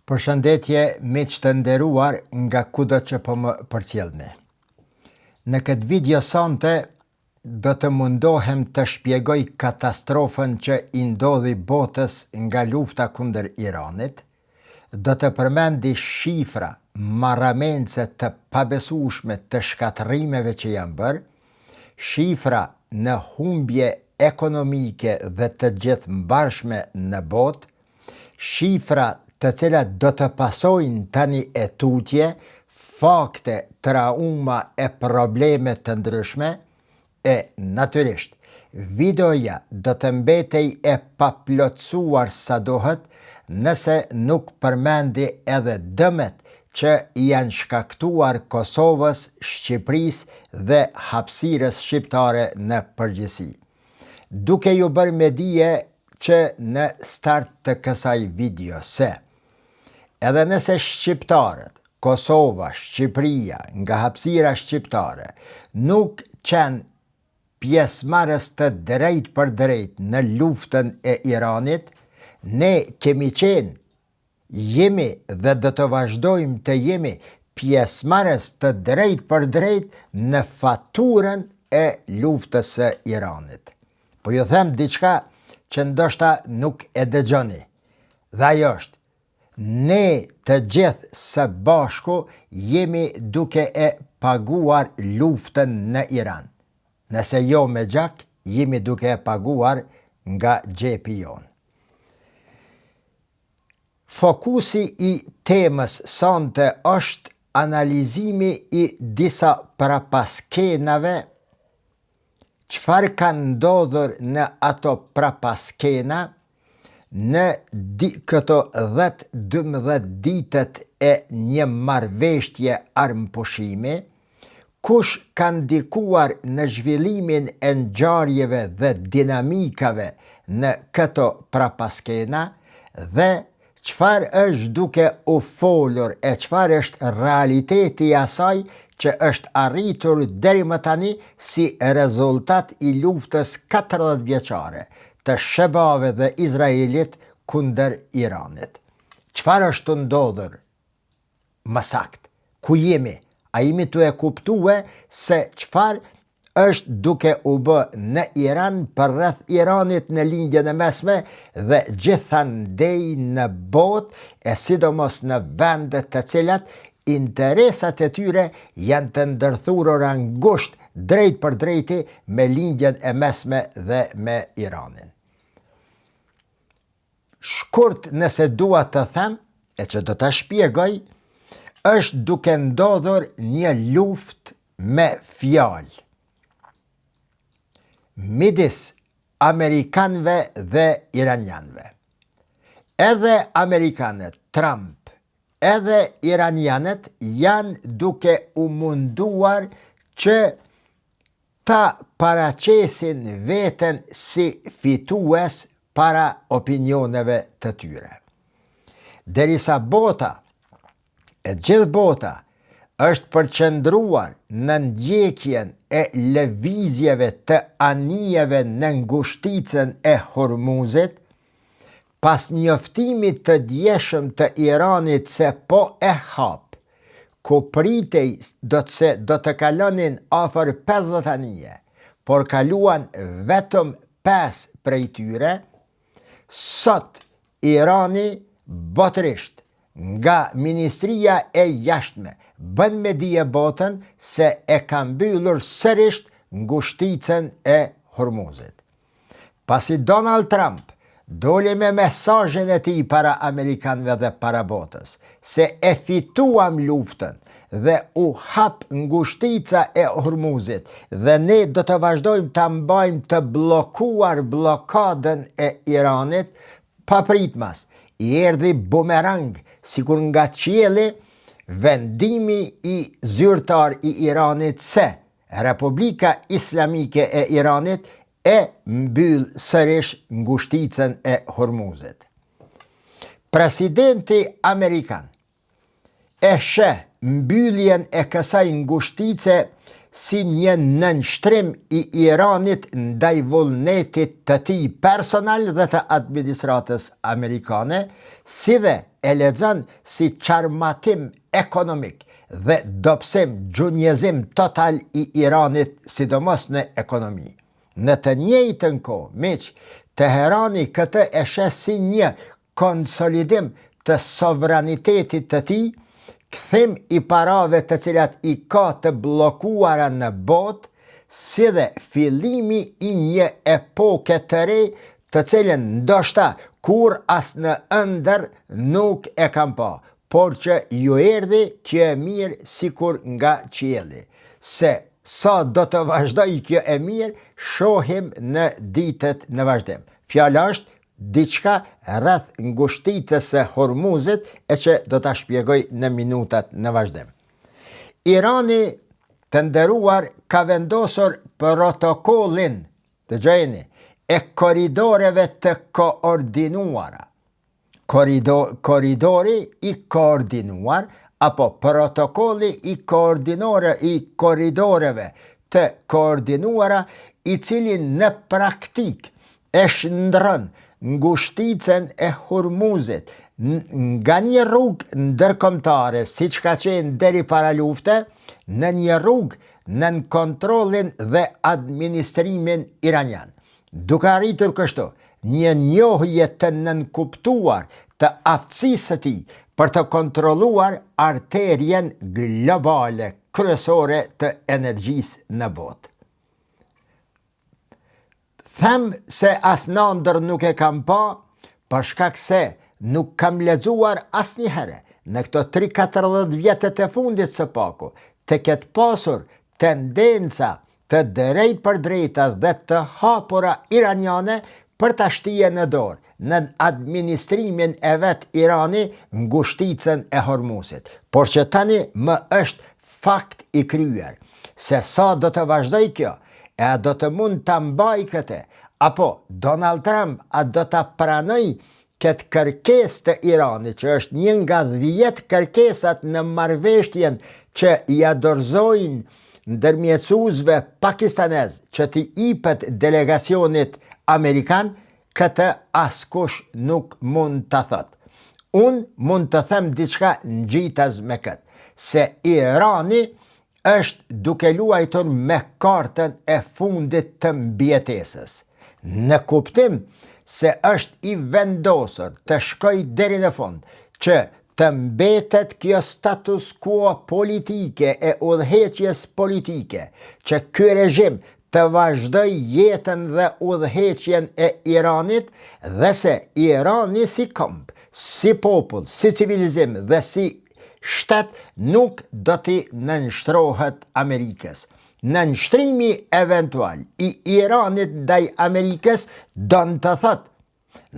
Përshëndetje miq të nderuar nga kudo që po më përcjellni. Në këtë video sonte do të mundohem të shpjegoj katastrofën që i ndodhi botës nga lufta kundër Iranit. Do të përmendi shifra marramendse të pabesueshme të shkatërrimeve që janë bërë, shifra në humbje ekonomike dhe të gjithëmbarshme në botë, shifra të cilat do të pasojnë tani e tutje, fakte, trauma e probleme të ndryshme, e natyrisht, videoja do të mbetej e paplotësuar sa dohet nëse nuk përmendi edhe dëmet që janë shkaktuar Kosovës, Shqipërisë dhe hapësirës shqiptare në përgjithësi. Duke ju bërë me dije që në start të kësaj video se edhe nëse shqiptarët, Kosova, Shqipëria, nga hapësira shqiptare, nuk qenë pjesëmarrës të drejt për drejt në luftën e Iranit, ne kemi qenë, jemi dhe do të vazhdojmë të jemi pjesëmarrës të drejt për drejt në faturën e luftës së Iranit. Po ju them diçka që ndoshta nuk e dëgjoni. Dhe ajo është, ne të gjithë së bashku jemi duke e paguar luftën në Iran. Nëse jo me gjak, jemi duke e paguar nga xhepi jon. Fokusi i temës sonte është analizimi i disa prapaskenave, çfarë ka ndodhur në ato prapaskena në këto 10-12 ditët e një marrëveshje armëpushimi, kush ka ndikuar në zhvillimin e ngjarjeve dhe dinamikave në këto prapaskena dhe çfarë është duke u folur e çfarë është realiteti i asaj që është arritur deri më tani si rezultat i luftës 40 vjeçare të Shebave dhe Izraelit kundër Iranit. Çfarë është ndodhur? Më saktë, ku jemi? A jemi tu e kuptue se çfarë është duke u bë në Iran përreth Iranit në lindjen e mesme dhe gjithandej në botë e sidomos në vende të cilat interesat e tyre janë të ndërthurura ngusht drejt për drejti me lindjen e mesme dhe me Iranin. Shkurt nëse dua të them, e që do të shpjegoj, është duke ndodhur një luftë me fjalë midis Amerikanëve dhe Iranianëve. Edhe Amerikanët, Trump, edhe Iranianët janë duke u munduar që ta paraqesin veten si fitues para opinioneve të tyre. Derisa bota, e gjithë bota, është përqendruar në ndjekjen e lëvizjeve të anijeve në ngushticën e Hormuzit, pas njoftimit të djeshëm të Iranit se po e hap, ku pritej do të kalonin afër 50 anije, por kaluan vetëm 5 prej tyre, sot Irani botërisht nga Ministria e Jashtme bën me dije botën se e ka mbyllur sërish ngushticën e Hormuzit. Pasi Donald Trump doli me mesazhin e tij para Amerikanëve dhe para botës se e fituam luftën dhe u hap ngushtica e Hormuzit dhe ne do të vazhdojmë ta mbajmë të bllokuar blokadën e Iranit, papritmas i erdhi bumerang sikur nga qielli vendimi i zyrtar i Iranit se Republika Islamike e Iranit e mbyll sërish ngushticën e Hormuzit. Presidenti Amerikan e sheh mbylljen e kësaj ngushtice si një nënshtrim i Iranit ndaj vullnetit të tij personal dhe të administratës amerikane, si dhe e lexon si çarmatim ekonomik dhe dobësim gjunjëzim total i Iranit, sidomos në ekonomi. Në të njëjtën kohë, miq, Teherani këtë e sheh si një konsolidim të sovranitetit të tij, kthim i parave të cilat i ka të bllokuara në botë, si dhe fillimi i një epoke të re, të cilën ndoshta kur as në ëndër nuk e kam pa, por që ju erdhi kjo e mirë sikur nga qielli. Se sa do të vazhdoj kjo e mirë, shohim në ditët në vazhdim. Fjala është diçka rreth ngushticës së Hormuzit, e që do ta shpjegoj në minutat në vazhdim. Irani, të nderuar, ka vendosur protokollin, dëgjoni, e korridoreve të koordinuara. Korridori i koordinuar apo protokolli i korridoreve të koordinuara, i cili në praktik e shndron ngushticën e Hormuzit nga një rrugë ndërkombëtare, siç ka qenë deri para lufte, në një rrugë nën kontrollin dhe administrimin iranian. Duke arritur kështu një njohje të nënkuptuar të aftësisë së tij për të kontrolluar arterien globale kryesore të energjisë në botë. Them se as në ndër nuk e kam pa, për shkak se nuk kam lexuar asnjëherë në këto 3-40 vjetët e fundit së paku të ketë pasur tendenca të drejt për drejta dhe të hapura iraniane për ta shtije në dorë në administrimin e vet Irani ngushticën e Hormuzit. Por që tani më është fakt i kryer se sa do të vazhdoj kjo, e do të mund të mbaj këtë, apo Donald Trump a do të pranoj këtë kërkesë të Iranit, që është një nga 10 kërkesat në marrëveshjen që ja dorëzojnë ndërmjetësuesve pakistanez që t'i jepet delegacionit amerikan, këtë askush nuk mund të thotë. Unë mund të them diçka ngjitas me këtë, se Irani është duke luajtur me kartën e fundit të mbijetesës, në kuptim se është i vendosur të shkoj deri në fund, që të mbetet kjo status quo politike e udhëheqjes politike, që ky regjim të vazhdoj jetën dhe udhëheqjen e Iranit, dhe se Irani si komb, si popull, si civilizim dhe si shtet nuk do t'i nënshtrohet Amerikës. Nënshtrimi eventual i Iranit ndaj Amerikës do të thotë,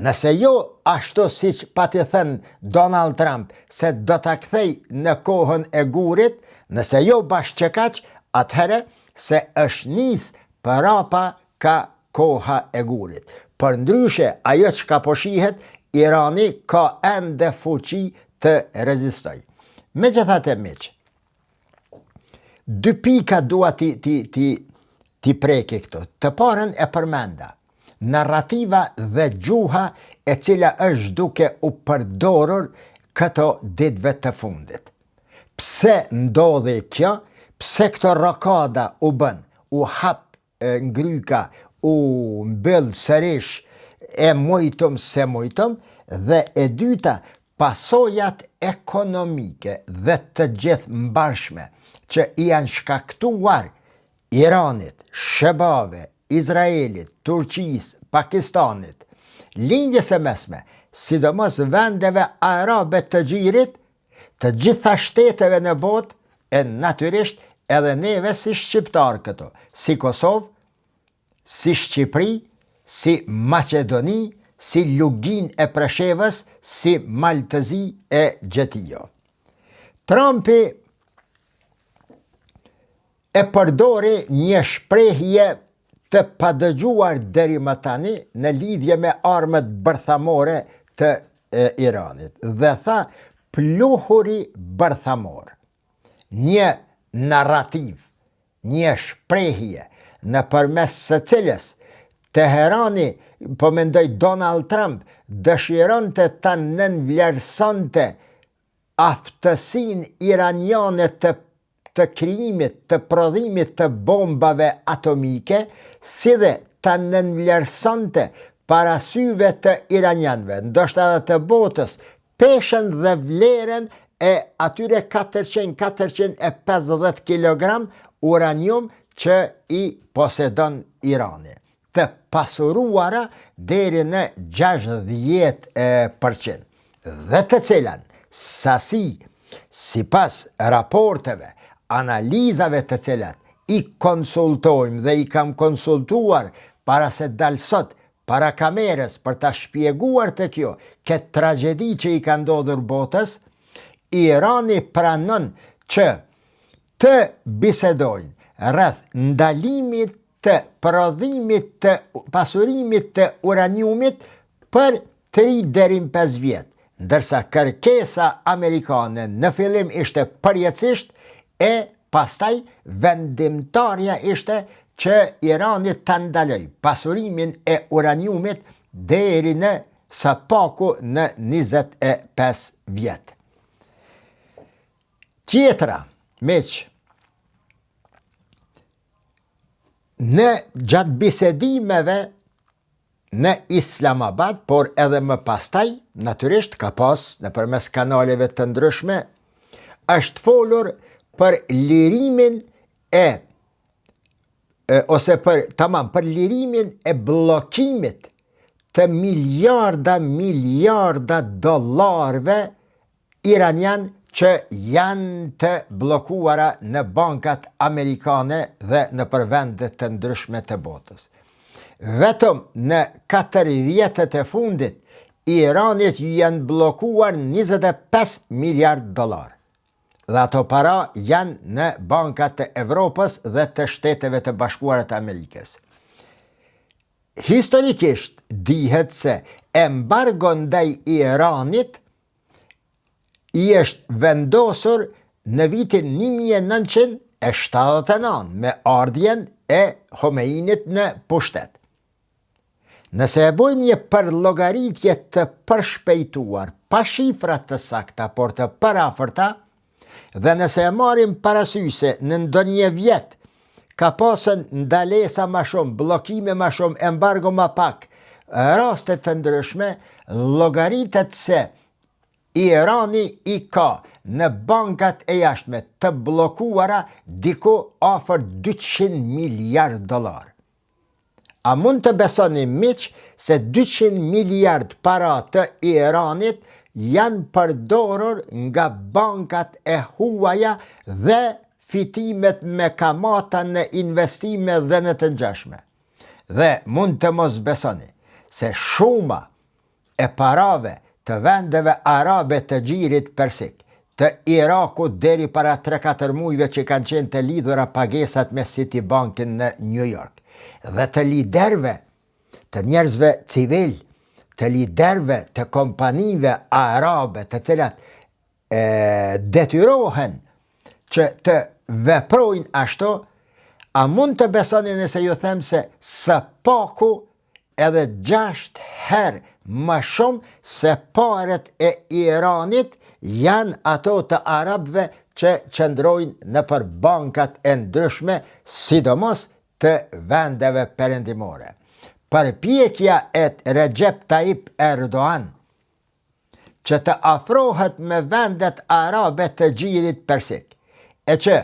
nëse jo ashtu siç pati thënë Donald Trump se do ta kthej në kohën e gurit, nëse jo bashkë që kaq, atëherë se është nis prapa ka koha e gurit. Për ndryshe, ajo që ka po shihet, Irani ka ende fuqi të rezistoj. Megjithatë, miq, 2 pika dua ti preki këtu. Të parën e përmenda, narrativa dhe gjuha e cila është duke u përdorur këto ditëve të fundit. Pse ndodhi kjo? Pse këto rokada u bën? U hap ngryka, u mbyll sërish, e mujtum se mujtum, dhe e dyta, pasojat ekonomike dhe të gjithë mbarshme që i janë shkaktuar Iranit, Shebave, Izraelit, Turqisë, Pakistanit, lindjes së mesme, sidomos vendeve arabe të gjirit, të gjitha shteteve në botë, e natyrisht edhe neve si shqiptar këto, si Kosovë, si Shqipëri, si Maqedoni, si Lugin e Preshevës, si Maltëzi e Gjetijo. Trumpi e përdori një shprehje të padëgjuar deri më tani në lidhje me armët bërthamore të Iranit, dhe tha pluhuri bërthamor. Një narrativ një shprehje në përmes së cilës Teherani, po mendoj Donald Trump, dëshiron të ta nënvlerësonte aftësinë iraniane të krijimit, të prodhimit të bombave atomike, si dhe ta nënvlerësonte para syve të iranianëve, ndoshta edhe të botës, peshën dhe vlerën e atyre 450 kg uranium që i posedon Irani, të pasuruara deri në 60%, dhe të cilan sasi, sipas raporteve, analizave të cilat i konsultojmë dhe i kam konsultuar para se dalë sot para kamerës për ta shpjeguar të kjo këtë tragedi që i ka ndodhur botës, Irani pranon që të bisedojnë rreth ndalimit të prodhimit të pasurimit të uraniumit për 3 deri në 5 vjet, ndërsa kërkesa amerikane në fillim ishte përjetësisht e pastaj vendimtarja ishte që Irani të ndaloj pasurimin e uraniumit deri në së paku në 25 vjet. Tjetra, miq, në gjatë bisedimeve në Islamabad, por edhe më pastaj, natyrisht ka pas nëpërmes kanaleve të ndryshme, është folur për lirimin për lirimin e bllokimit të miliarda dollarëve iranian që janë të blokuara në bankat amerikane dhe në vendet të ndryshme të botës. Vetëm në 4 vjetët e fundit, Iranit janë blokuar 25 miliard dollar. Dhe ato para janë në bankat të Evropës dhe të Shteteve të Bashkuara të Amerikës. Historikisht dihet se embargo ndaj Iranit i është vendosur në vitin 1979 me ardhjen e Khomeinit në pushtet. Nëse e bojmë një përllogaritje të përshpejtuar, pa shifra të sakta, por të parafërta, dhe nëse e marrim parasysh se në ndonjë vjet ka pasën ndalesa më shumë, bllokime më shumë, embargo më pak, raste të ndryshme, llogaritet se Irani i ka në bankat e jashtme të blokuara diku afër 200 miliard dollar. A mund të besoni miq se 200 miliard para të Iranit janë përdorur nga bankat e huaja dhe fitimet me kamata në investime dhe në të ngjashme. Dhe mund të mos besoni se shuma e parave të vendeve arabe të gjirit persik, të Irakut deri para 3-4 muajve që kanë qenë të lidhura pagesat me Citibankin në New York, dhe të liderve, të njerëzve civil, të liderve të kompanive arabe të cilat detyrohen që të veprojnë ashtu, a mund të besoni nëse ju them se së paku edhe 6 herë më shumë se paret e Iranit janë ato të arabëve që qëndrojnë në për bankat e ndryshme, sidomos të vendeve perëndimore. Përpjekja e Recep Tayyip Erdogan që të afrohet me vendet arabe të gjirit persik, e që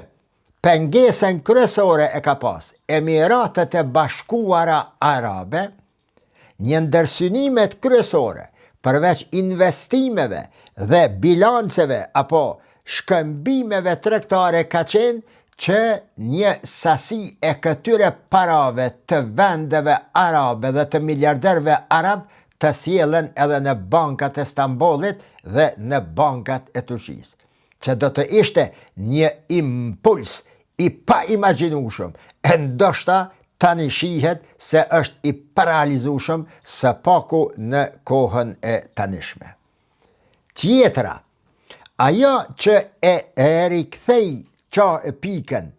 pengesën kryesore e ka pas Emiratet e Bashkuara Arabe, një ndër synimet kryesore përveç investimeve dhe bilanceve apo shkëmbimeve tregtare ka qenë që një sasi e këtyre parave të vendeve arabe dhe të miliarderve arab të sjellen edhe në bankat e Stambollit dhe në bankat e Turqisë, që do të ishte një impuls i pa imagjinueshëm, e ndoshta tani shihet se është i paralizueshëm së paku në kohën e tanishme. Tjetra, ajo që e rikthej pikën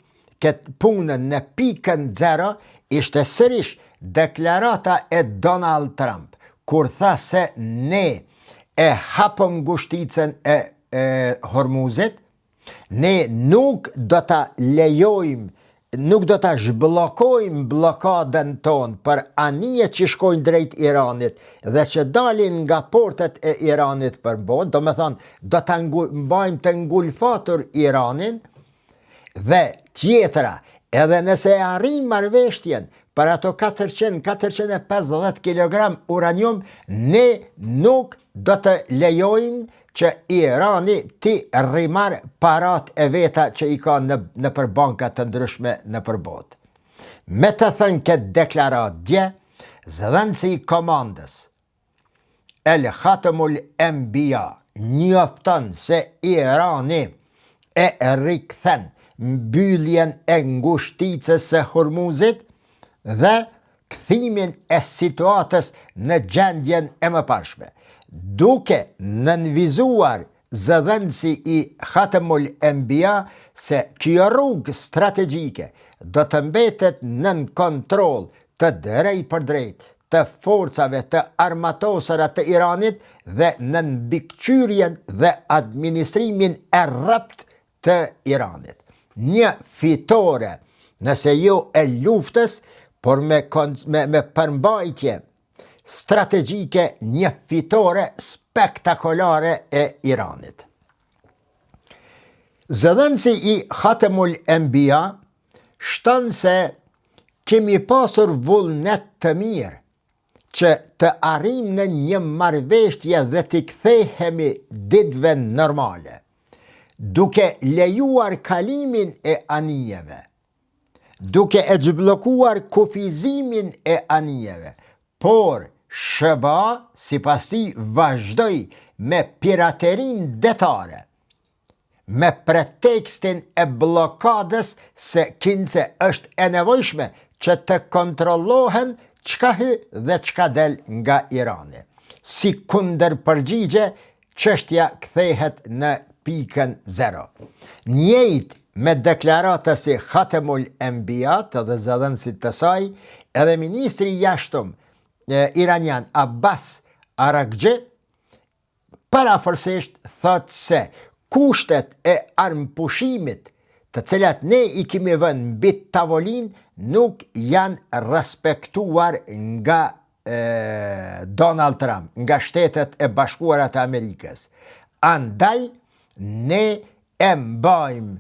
këtë punën në pikën 0 ishte sërish deklarata e Donald Trump, kur tha se ne e hapëm ngushticën e Hormuzit, ne nuk do ta lejojmë, nuk do ta zhbllokojmë blokadën tonë për anije që shkojnë drejt Iranit dhe që dalin nga portet e Iranit për botë, do me thonë, do ta mbajmë të ngulfatur Iranin, dhe tjetra, edhe nëse arrim marrëveshjen për ato 450 kg uranium, ne nuk do të lejojmë që Irani ti rrimar parat e veta që i ka në për bankat të ndryshme në për botë. Me të thënë këtë deklarat dje, zëdhënësi i komandës El Khatamul Anbiya njofton se Irani e rikthen mbylljen e ngushticës së Hormuzit dhe kthimin e situatës në gjendjen e mëparshme, duke nënvizuar zëdhënësi i Khatamul Anbiya se kjo rrugë strategjike do të mbetet nën kontroll të drejt për drejt të forcave të armatosura të Iranit dhe nën mbikëqyrjen dhe administrimin e rrëpt të Iranit. Një fitore, nëse jo e luftës, por me përmbajtje strategjike, një fitore spektakolare e Iranit. Zëdhënësi i Khatamul Anbiya shton se kemi pasur vullnet të mirë që të arrim në një marrëveshje dhe të kthehemi ditëve normale, duke lejuar kalimin e anijeve, duke e zhbllokuar kufizimin e anijeve, por SBA sipas tij vazhdoi me piraterin detare, me pretekstin e blokadës se kinse është e nevojshme që të kontrollohen çka hy dhe çka del nga Irani. Si kundër përgjigje, çështja kthehet në pikën 0. Njëjtë me deklarata si Khatamul Anbiya dhe zëdhënësit të saj, edhe ministri i jashtëm iranian Abbas Araghchi parafërsisht thot se kushtet e armpushimit të cilat ne i kemi vënë mbi tavolinë nuk janë respektuar nga Donald Trump, nga Shtetet e Bashkuara të Amerikës. Andaj ne e mbajmë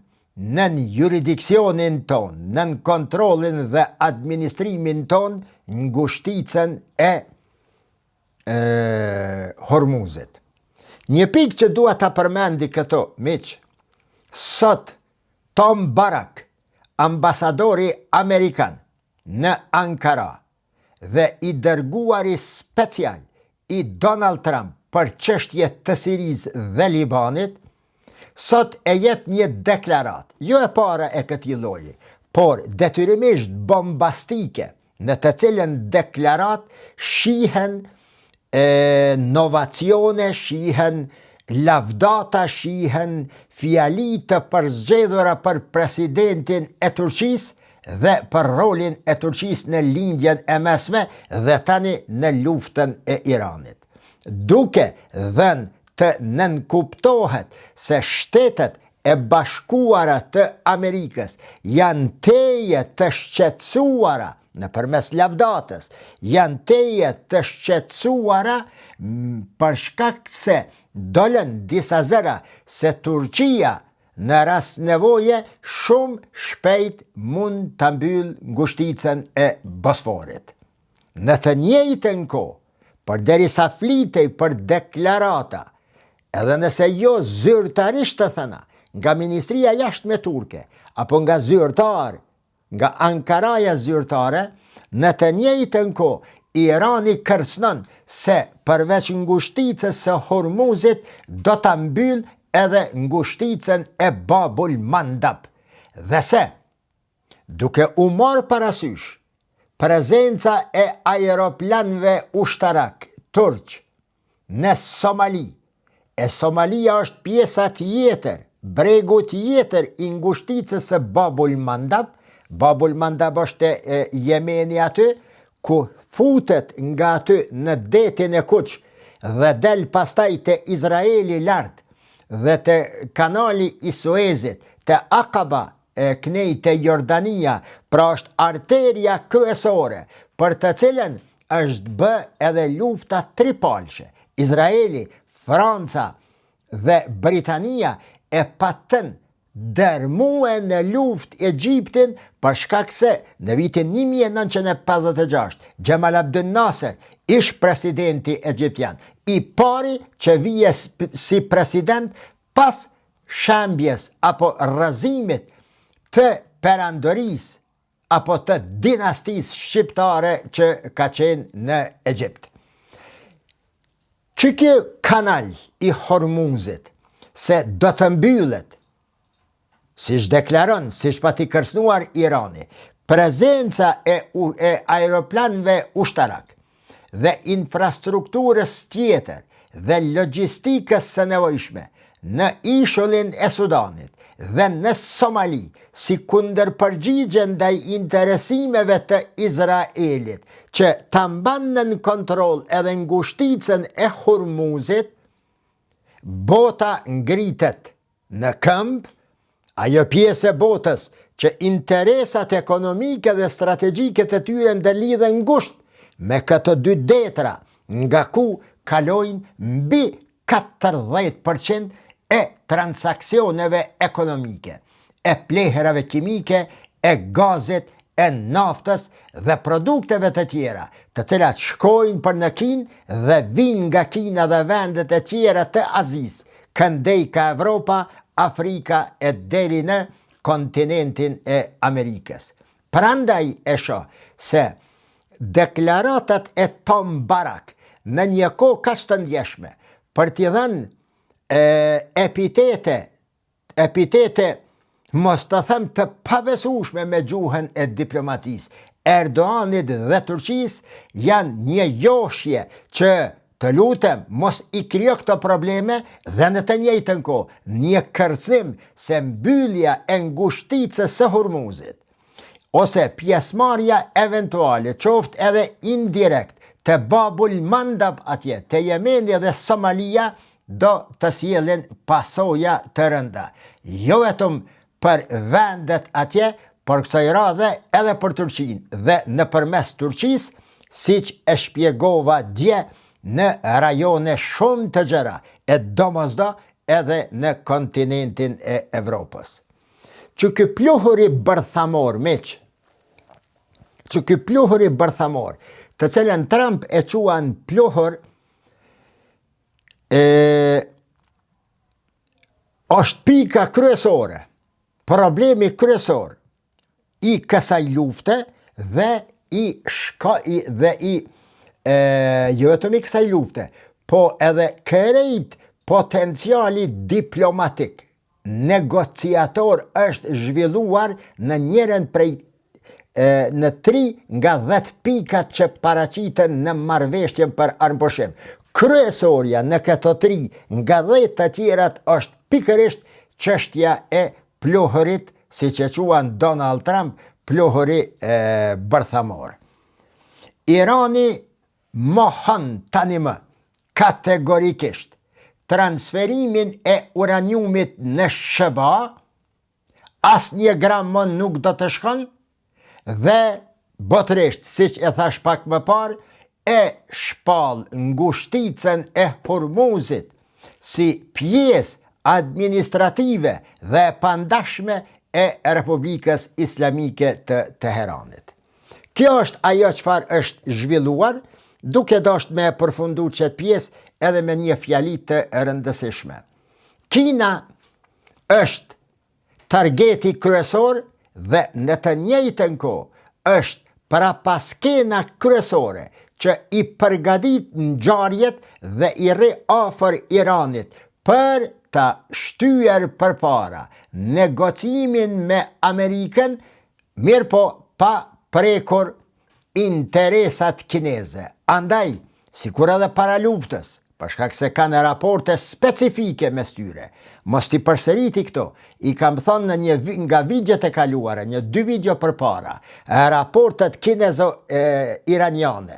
nën jurisdiksionin ton, nën kontrollin dhe administrimin ton ngushticën e Hormuzit. Një pikë që dua ta përmendi këto, miq, sot Tom Barak, ambasadori Amerikan në Ankara dhe i dërguari special i Donald Trump për çështje të Sirisë dhe Libanit, sot e jep një deklarat, jo e para e këtij lloji, por detyrimisht bombastike, në të cilën deklarat shihen novacione, shihen lavdata, shihen fjali të përzgjedhura për presidentin e Turqisë dhe për rolin e Turqisë në lindjen e mesme dhe tani në luftën e Iranit. Duke dhënë të nënkuptohet se Shtetet e Bashkuara të Amerikës janë teje të shqetësuara nëpërmes lavdatës, janë teje të shqetësuara për shkak se dolën disa zëra se Turqia në rast nevoje shumë shpejt mund të mbyll ngushticën e Bosforit. Në të njëjtën kohë, përderisa flitej për deklarata, edhe nëse jo zyrtarisht të thëna, nga Ministria e Jashtme turke, apo nga zyrtar, nga Ankaraja zyrtare, në të njëjtën kohë, Irani kërcënon se përveç ngushticës së Hormuzit do ta mbyll edhe ngushticën e Babul Mandab. Dhe se, duke u marrë parasysh prezenca e aeroplanëve ushtarak turq në Somali, e Somalia është pjesa tjetër bregu tjetër i ngushticës së Babul Mandab. Babul Mandab është Jemeni aty, ku futet nga aty në detin e Kuq dhe del pastaj te Izraeli lart dhe te kanali i Suezit, te Aqaba, knej te Jordania, pra është arteria kryesore për të cilën është bë edhe lufta tripalshe. Izraeli, Franca dhe Britania e patën dërmue në luft Egjiptin për shkak se në vitin 1956 Gjemal Abdel Nasser ish presidenti egjiptian, i pari që vije si president pas shembjes apo rrëzimit të perandorisë apo të dinastisë shqiptare që ka qenë në Egjipt. Që kjo kanal i Hormuzit se do të mbyllet, siç deklaron, siç pati kërcënuar Irani, prezenca e aeroplanëve ushtarak dhe infrastrukturës tjetër dhe logjistikës së nevojshme në ishullin e Sudanit dhe në Somali, si kundërpërgjigje ndaj interesimeve të Izraelit, që ta mbanë në kontroll edhe ngushticën e Hormuzit, bota ngritet në këmbë, ajo pjesë e botës që interesat ekonomike dhe strategjike të tyre ndërlidhen ngushtë me këto dy detra, nga ku kalojnë mbi 40% e transaksioneve ekonomike, e plehrave kimike, e gazit, e naftës dhe produkteve të tjera, të cilat shkojnë për në Kinë dhe vinë nga Kina dhe vendet e tjera të Azisë, këndej ka Evropa, Afrika e deri në kontinentin e Amerikës. Prandaj e shoh se deklaratat e Tom Barak në një kohë kaq të ndjeshme për t'i dhënë epitete mos të them të pabesueshme me gjuhën e diplomacisë, Erdoganit dhe Turqisë janë një joshje që të lutem mos i krijo këto probleme dhe në të njëjtën kohë një kërcënim se mbyllja e ngushticës së Hormuzit ose pjesëmarrja eventuale, qoftë edhe indirekt, të Babul Mandab atje, të Jemeni dhe Somalia, do të sjellin pasoja të rënda. Jo vetëm për vendet atje, por kësaj radhe edhe për Turqinë dhe nëpërmes Turqisë, siç e shpjegova dje, në rajone shumë të gjëra, e domosdo edhe në kontinentin e Evropës. Që ky pluhuri bërthamor, miq, që ky pluhuri bërthamor, të cilën Trump e quan pluhur, është pika kryesore, problemi kryesor i kësaj lufte dhe jo vetëm i kësaj lufte, po edhe krejt potenciali diplomatik, negociator është zhvilluar në njërin prej në 3 nga 10 pikat që paraqiten në marrëveshjen për armëpushim. Kryesorja në këto 3 nga 10 të tjerat është pikërisht çështja e pluhurit, siç e quan Donald Trump, pluhuri bërthamor. Irani mohon tani më kategorikisht transferimin e uraniumit në SHBA, asnjë gram më nuk do të shkon, dhe botërisht, siç e thash pak më parë, e shpall ngushticën e Hormuzit si pjesë administrative dhe pandashme e Republikës Islamike të Teheranit. Kjo është ajo çfarë është zhvilluar, duke dashur me përfundu çet pjesë edhe me një fjali të rëndësishme. Kina është targeti kryesor dhe në të njëjtën kohë është parapaskena kryesore që i përgadit ngjarjet dhe i rri afër Iranit për ta shtyer përpara negocimin me Amerikën, mirë po pa prekur interesat kineze. Andaj, sikur edhe para luftës, për shkak se kanë raporte specifike mes tyre. Mos t'i përsëriti këto. I kam thënë në nga videot e kaluara, 2 video përpara, raportet kinezo-iraniane,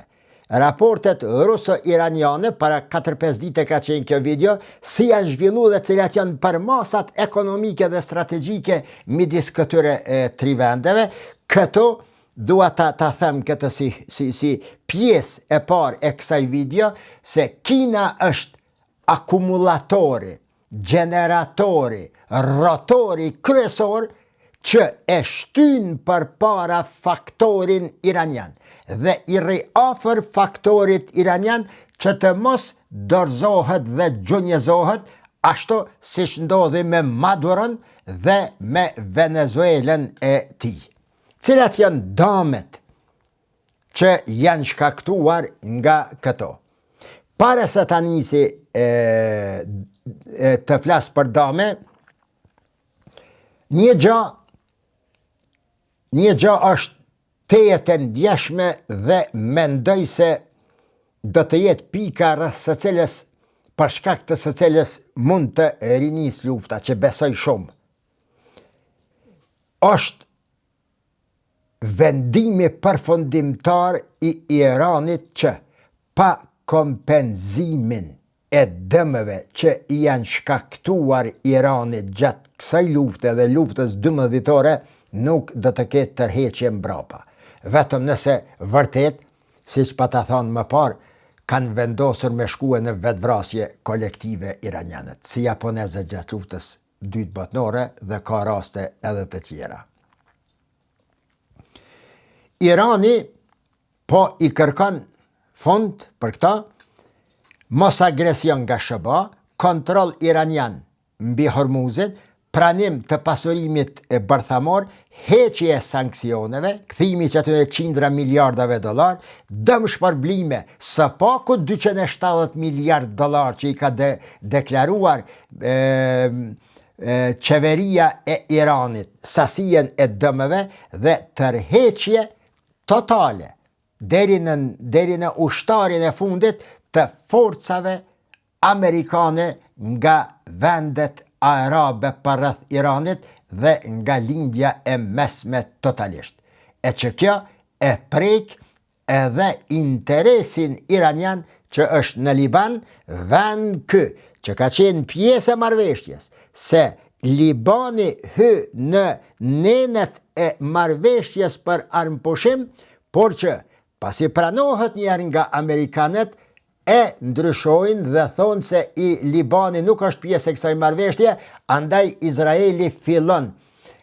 raportet ruso-iraniane, para 4-5 dite ka qenë kjo video, si janë zhvillu dhe cilat janë përmasat ekonomike dhe strategjike midis këtyre 3 vendeve. Këto dua ta them këtë si pjesë e parë e kësaj video, se Kina është akumulatori, generatori, rotori kryesor që e shtyn përpara faktorin iranian dhe i riafër faktorit iranian që të mos dorëzohet dhe gjunjëzohet ashtu siç ndodhi me Maduron dhe me Venezuelën e tij. Cilat janë damet që janë shkaktuar nga këto. Para se ta nisi të flas për dame, një gjë është tejet e ndjeshme dhe mendoj se do të jetë pika rreth së cilës, për shkak të së cilës mund të rinis lufta, që besoj shumë. Është vendimi përfundimtar i Iranit që pa kompenzimin e dëmeve që i janë shkaktuar Iranit gjatë kësaj lufte dhe luftës 12 vitore, nuk do të ketë tërheqje mbrapa. Vetëm nëse vërtet, siç pa ta thonë më parë, kanë vendosur me shkue në vetvrasje kolektive iranianët, si japonezët gjatë luftës 2 botnore dhe ka raste edhe të tjera. Irani po i kërkon fond për këta, mos agresion nga SBA, kontroll iranian mbi Hormuzin, pranim të pasurimit e bërthamor, heqje e sankcioneve, kthimi që atyre qindra miliardave dollar, dëm shpërblime, së paku 270 miliard dollar që i ka deklaruar qeveria e Iranit, sasien e dëmeve dhe tërheqje totale deri në ushtarin e fundit të forcave amerikane nga vendet arabe përreth Iranit dhe nga lindja e mesme totalisht. E që kjo e prek edhe interesin iranian që është në Liban, vend që ka qenë pjesë e marrëveshjes, se Libani hy në nenet e marrëveshjes për armëpushim, por që pasi pranohet njerë nga Amerikanët, e ndryshojnë dhe thonë se i Libani nuk është pjesë e kësaj marrëveshje, andaj Izraeli fillon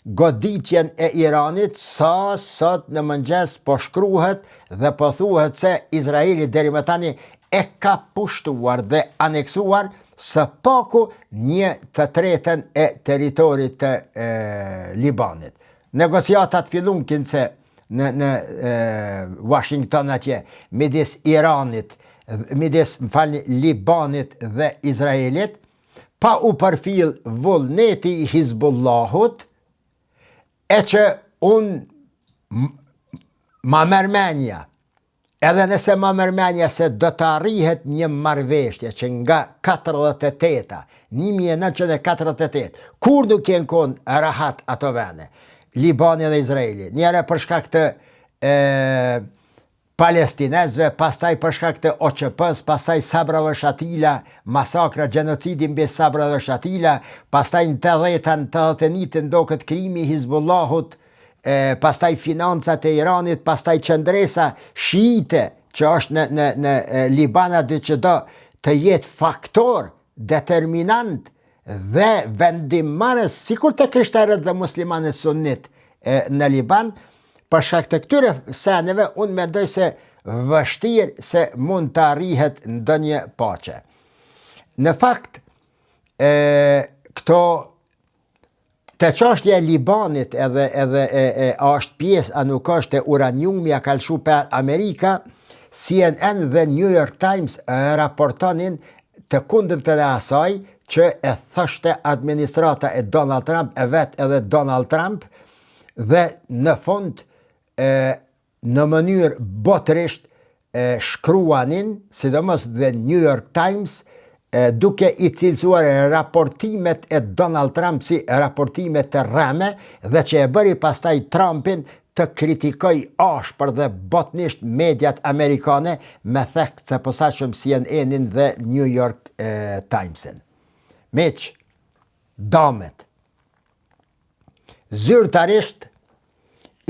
goditjen e Iranit, sa sot në mëngjes po shkruhet dhe po thuhet se Izraeli deri më tani e ka pushtuar dhe aneksuar së paku 1/3 e teritorit të Libanit. Negociatat fillunkin se në Washington atje, midis Iranit, Libanit dhe Izraelit, pa u përfill vullneti i Hizbullahut, e që ma mërmenja, edhe nëse ma mërmenja se do të arrihet një marrëveshje që nga 1948, kur nuk jenë konë rahat ato vene, Libani dhe Izraeli, njëre për shkak të palestinezve, pastaj për shkak të OQP-s, pastaj Sabrave Shatila, masakra, genocidi mbi Sabrave Shatila, pastaj në 80-91 ndokët krimi Hizbullahut, pastaj financat e Iranit, pastaj qëndresa shiite që është në Libana dhe që do të jetë faktor determinant dhe vendimmarrës sikur të krishterët dhe muslimanët sunnit në Liban. Për shkak të këtyre seneve, unë mendoj se vështirë se mund të arrihet ndonjë paqe. Në fakt, këto të çështja e Libanit edhe a është pjesë, a nuk është e uraniumi, a ka lshu për Amerika, CNN dhe New York Times raportonin të kundërtën e asaj që e thoshte administrata e Donald Trump, e vetë edhe Donald Trump, dhe në fund në mënyrë botërisht shkruanin, sidomos dhe New York Times, duke i cilësuar raportimet e Donald Trump si raportimet të rreme dhe që e bëri pastaj Trumpin të kritikoj ashpër dhe botnisht mediat amerikane me thekë të posaçëm CNN-in dhe New York Timesin. Miq, damet, zyrtarisht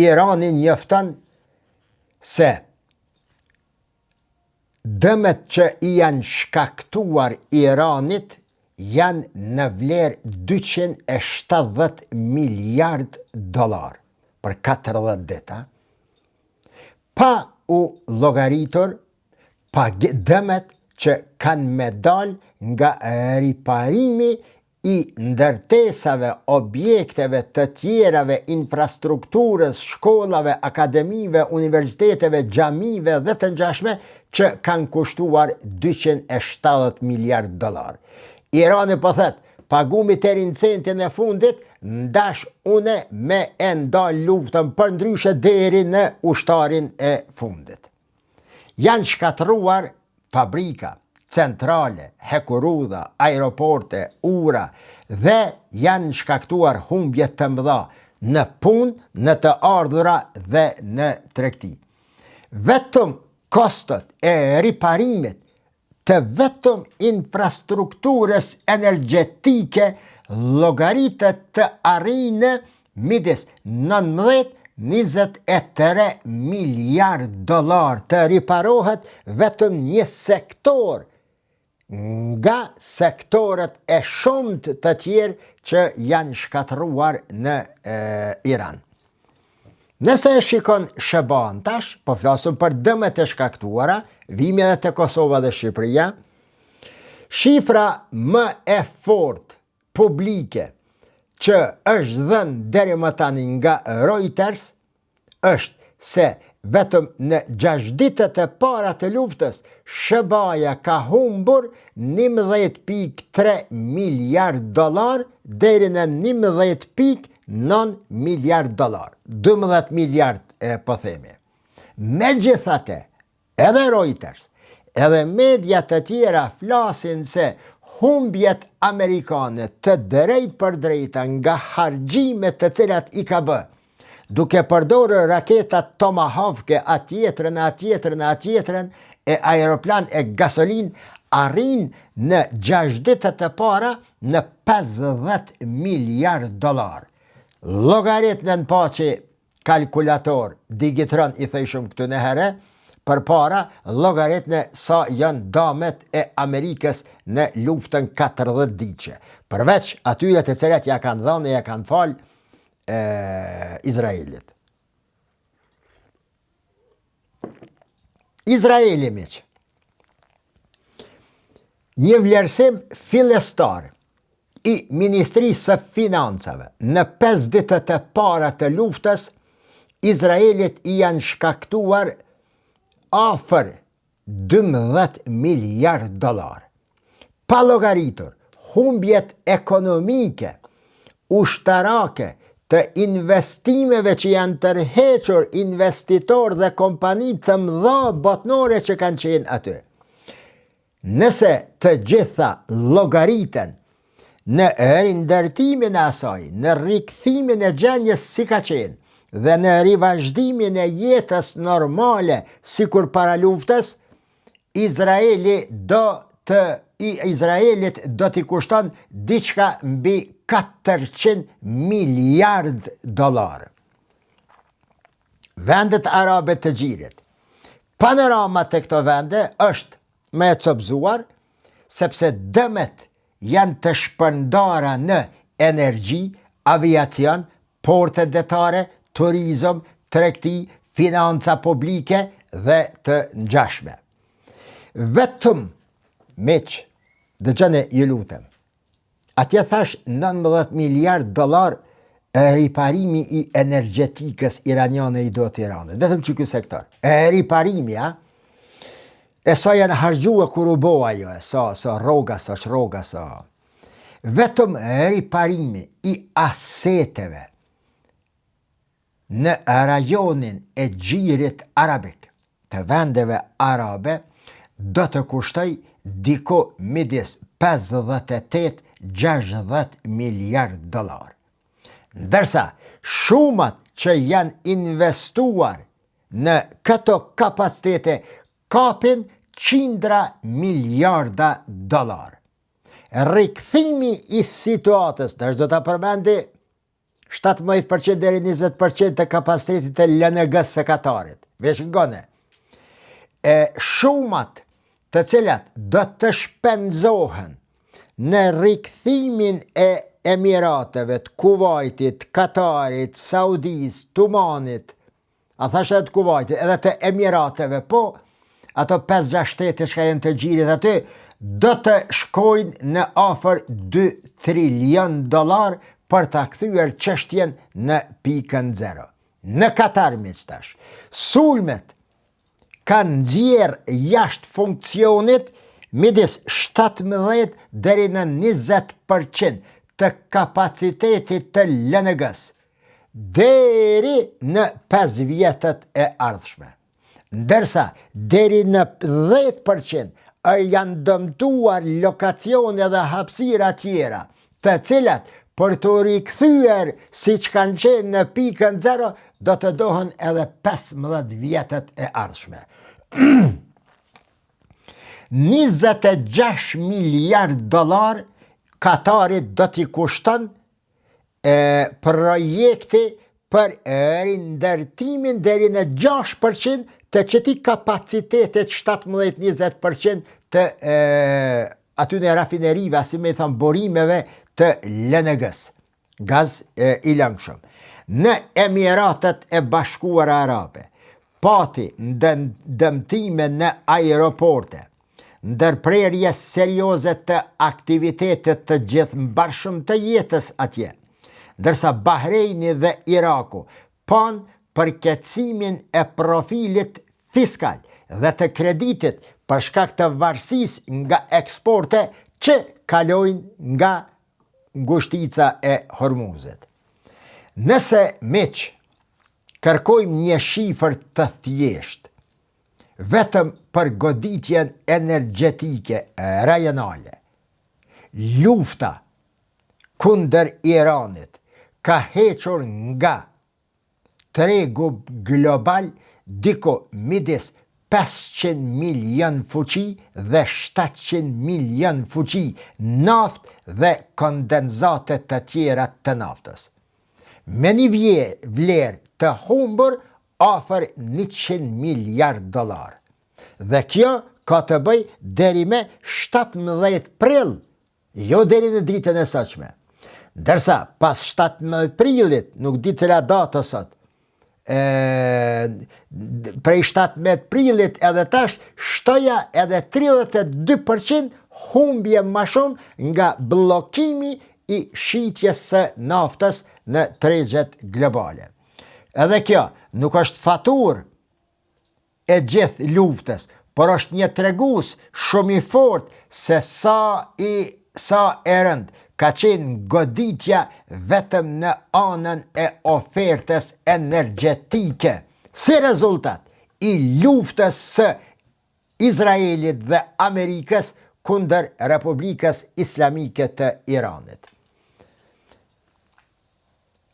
Irani njofton se dëmet që i janë shkaktuar Iranit janë në vlerë 270 miliard dolar për 40 dita, pa u llogaritur dëmet që kanë me dal nga riparimi i ndërtesave, objekteve të tjerave, infrastrukturës, shkollave, akademive, universiteteve, xhamive dhe të ngjashme që kanë kushtuar 270 miliard dolar. Irani po thot, pagumi deri në centin e fundit, ndash une me e ndal luftën përndryshe deri në ushtarin e fundit. Janë shkatruar fabrika, centrale, hekurudha, aeroporte, ura dhe janë shkaktuar humbje të mëdha në punë, në të ardhura dhe në tregti. Vetëm kostot e riparimit të vetëm infrastrukturës energjetike llogaritet të arrijnë midis 19-23 miliard dolar të riparohet vetëm një sektor nga sektorët e shumt të tjerë që janë shkatruar në Iran. Nëse e shikon Sheban tash, po flasim për dëmet e shkaktuara, vimi edhe te Kosova dhe Shqipëria, shifra më e fortë publike që është dhënë deri më tani nga Reuters është se vetëm në 6 ditët e para të luftës, SBA ka humbur 11.3 miliard dolar deri në 11.9 miliard dolar. 12 miliard po themi. Megjithatë, edhe Reuters, edhe media të tjera flasin se humbjet amerikane të drejt për drejta nga harxhimet të cilat i ka bë, duke përdorur raketat Tomahawk, atjetrën, e aeroplan e gasolin, arrin në 6 ditët e para në 50 miliard dolar. Llogaritën pa që kalkulator digitron i thejshëm këtu në herë, për para llogaritën sa janë damet e Amerikës në luftën 40 ditëshe. Përveç atyre të cilat ja kanë dhënë e ja kanë fal Izraelit. Izraeli, miq, një vlerësim fillestar i Ministrisë së Financave në 5 ditët e para të luftës, Izraelit i janë shkaktuar afër 12 miliard dolar. Pa llogaritur humbjet ekonomike, ushtarake, të investimeve që janë tërhequr investitor dhe kompani të mëdha botnore që kanë qenë aty. Nëse të gjitha llogariten në rindërtimin e asaj, në rikthimin e gjendjes si ka qenë, dhe në rivazhdimin e jetës normale sikur para luftës, Izraelit do t'i kushton diçka mbi 400 miliard dolar. Vendet arabe të gjirit. Panorama të këto vende është me e copëzuar, sepse dëmet janë të shpërndara në energji, aviacion, porte detare, turizëm, tregti, financa publike dhe të ngjashme. Vetëm, miq, dëgjoni ju lutem, atje thash 19 miliard dolar riparimi i energjetikës iraniane i do të Iranit. Vetëm që ky sektor. Riparimi, e sa janë harxhua kur u bo ajo, sa rroga, sa shroga, sa. Vetëm riparimi i aseteve në rajonin e gjirit arabik, të vendeve arabe do të kushtoj diko midis 58-60 miliard dollar. Ndërsa shumat që janë investuar në këto kapacitete kapin qindra miliarda dollar. Rikthimi i situatës, tash do ta përmendi 17% deri 20% të kapacitetit të LNG-s së Katarit. Veç ngone. Shumat të cilat do të shpenzohen në rikthimin e Emirateve, të Kuvajtit, Katarit, Saudis, Tumanit, a thashë edhe të Kuvajtit, edhe të Emirateve, po ato 5-6 shtete që janë të gjirit aty, do të shkojnë në afër 2 trilion dollar për ta kthyer çështjen në pikën zero. Në Katar miqtash, sulmet kanë nxjerrë jashtë funksionit midis 17 deri në 20% të kapacitetit të LNG-s deri në 5 vjetët e ardhshme. Ndërsa deri në 10% janë dëmtuar lokacione dhe hapësira tjera, të cilat për të rikthyer siç kanë qenë në pikën zero, do të dohen edhe 15 vjetët e ardhshme. 26 miliard dollar Katarit do t'i kushton projekti për rindërtimin deri në 6% të qëti kapacitetet 17-20% të atyne rafinerive, si me thënë borimeve të LNG-s, gaz i lëngshëm. Në Emiratet e Bashkuara Arabe, pati dëmtime në aeroporte, ndërprerje serioze të aktivitetet të gjithëmbarshëm të jetës atje, ndërsa Bahreini dhe Iraku pan përkeqësimin e profilit fiskal dhe të kreditit për shkak të varësisë nga eksporte që kalojnë nga ngushtica e Hormuzit. Nëse miq kërkojmë një shifër të thjeshtë vetëm për goditjen energjetike rajonale, lufta kundër Iranit ka hequr nga tregu global diko midis 500 milion fuqi dhe 700 milion fuqi naft dhe kondenzate të tjera të naftës. Me një vlerë të humbur afër 100 miliard dollar. Dhe kjo ka të bëj deri me 17 prill, jo deri në ditën e sotshme. Dërsa pas 17 prillit, nuk di cila datë sot, prej 17 prillit edhe tash, shtoja edhe 32% humbje ma shumë nga bllokimi i shitjes së naftës në tregjet globale. Edhe kjo nuk është faturë e gjithë luftës, por është një tregus shumë i fortë se sa e rënd ka qenë goditja vetëm në anën e ofertës energjetike, si rezultat i luftës së Izraelit dhe Amerikës kundër Republikës Islamike të Iranit.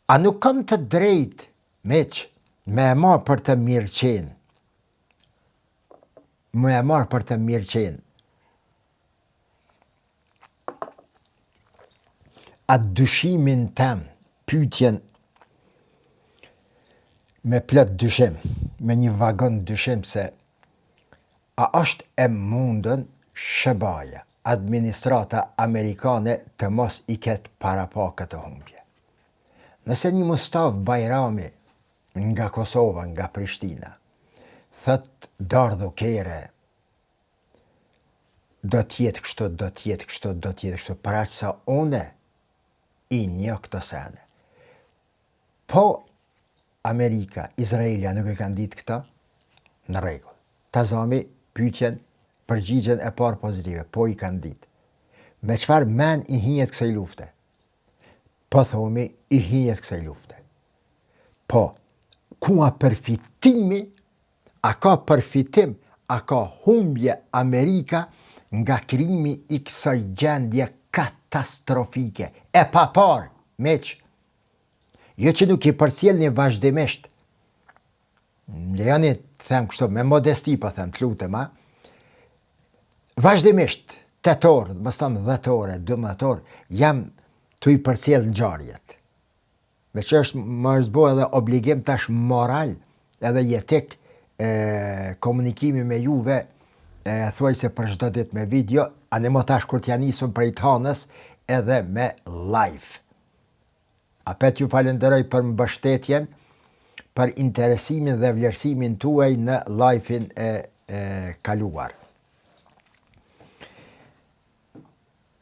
A nuk kam të drejtë, miq, me e marë për të mirëqenë, atë dyshimin tem, pyetjen me plot dyshim, me një vagon dyshim se a është e mundën SBA-ja, administrata amerikane të mos i ketë para pa këtë humbje. Nëse një Mustaf Bajrami nga Kosova, nga Prishtina, thët dardho kere, do t'jetë kështu, para që sa une i një këto sene. Po Amerika, Izraelja nuk e kanë ditë këta, në rregull. Ta zami pyetjen, përgjigjen e parë pozitive, po i kanë ditë. Me çfarë men i hinjet kësaj lufte? Po thomi, i hinjet kësaj lufte. Po, ku a përfitimi A ka përfitim, a ka humbje Amerika nga krijimi i kësaj gjendje katastrofike? E pa parë, meq, jo që nuk i përcjellni vazhdimisht, lejoni të them kështu me modesti, po them, të lutem, vazhdimisht, 8 orë, mos them 10 orë, 12 orë, jam të i përcjell ngjarjet. Me që më është bo edhe obligim tash moral edhe jetik, komunikimi me juve, thuaj se për çdo ditë me video, anemo tash kur t'ja nisëm prej Tanës edhe me live. Apet ju falenderoj për mbështetjen, për interesimin dhe vlerësimin tuaj në live-in e kaluar.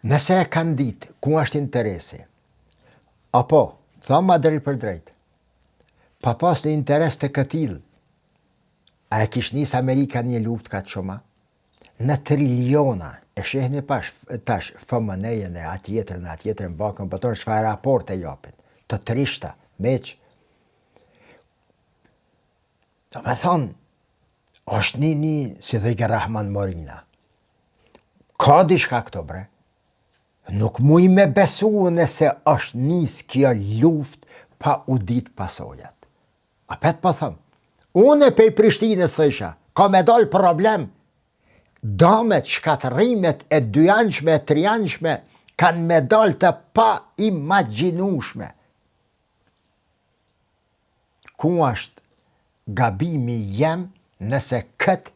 Nëse e kanë ditë ku është interesi, apo, thama drejt për drejt, pa pas në interes të këtil, a e kish nis Amerika një luft ka të shumë? Në triliona, e shehni tash FMN-ën e atjetër në bakën bëtor, çfarë raporte japin, të trishta, meq. Do me thonë, është një, si dhejke Rahman Morina. Ka dishka këto, bre. Nuk muj me besu nëse është nis kjo luft pa u dit pasojat. A pet po thëmë, unë e pej Prishtinës thësha, ka me dal problem, damet, shkatërimet e dyanshme, e trianshme, kanë me dal të pa imaginushme. Ku është gabimi jem nëse këtë